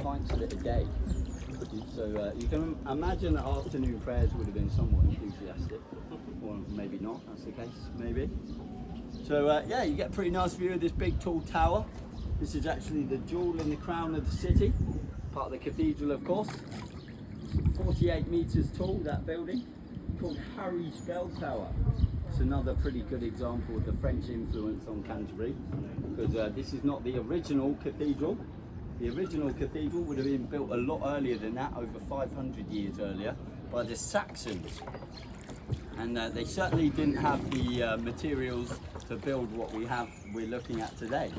pints of it a day. So you can imagine that afternoon prayers would have been somewhat enthusiastic, or maybe not, that's the case, maybe. So yeah, you get a pretty nice view of this big tall tower. This is actually the jewel in the crown of the city, part of the cathedral of course. 48 metres tall, that building, called Harry's Bell Tower. It's another pretty good example of the French influence on Canterbury, because this is not the original cathedral. The original cathedral would have been built a lot earlier than that, over 500 years earlier, by the Saxons. And they certainly didn't have the materials to build what we're looking at today.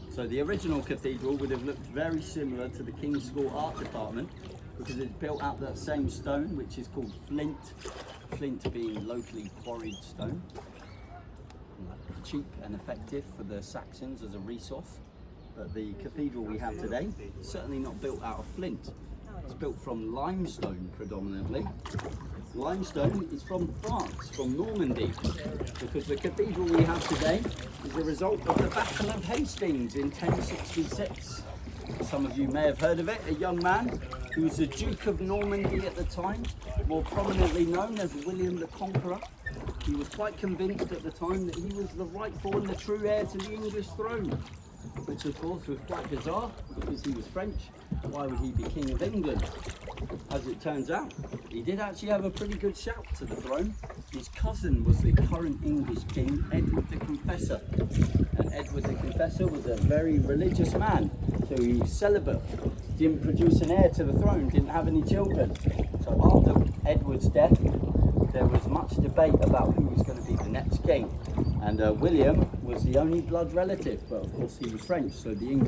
So the original cathedral would have looked very similar to the King's School Art Department, because it's built out that same stone, which is called flint. Flint being locally quarried stone. Cheap and effective for the Saxons as a resource. But the cathedral we have today is certainly not built out of flint. It's built from limestone predominantly. Limestone is from France, from Normandy, because the cathedral we have today is a result of the Battle of Hastings in 1066. Some of you may have heard of it. A young man who was the Duke of Normandy at the time, more prominently known as William the Conqueror. He was quite convinced at the time that he was the rightful and the true heir to the English throne, which of course was quite bizarre because he was French. Why would he be King of England? As it turns out, he did actually have a pretty good shout to the throne. His cousin was the current English king, Edward the Confessor. And Edward the Confessor was a very religious man, so he was celibate, didn't produce an heir to the throne, didn't have any children. So after Edward's death, there was much debate about who was going to be the next king. And William was the only blood relative, but of course he was French, so the English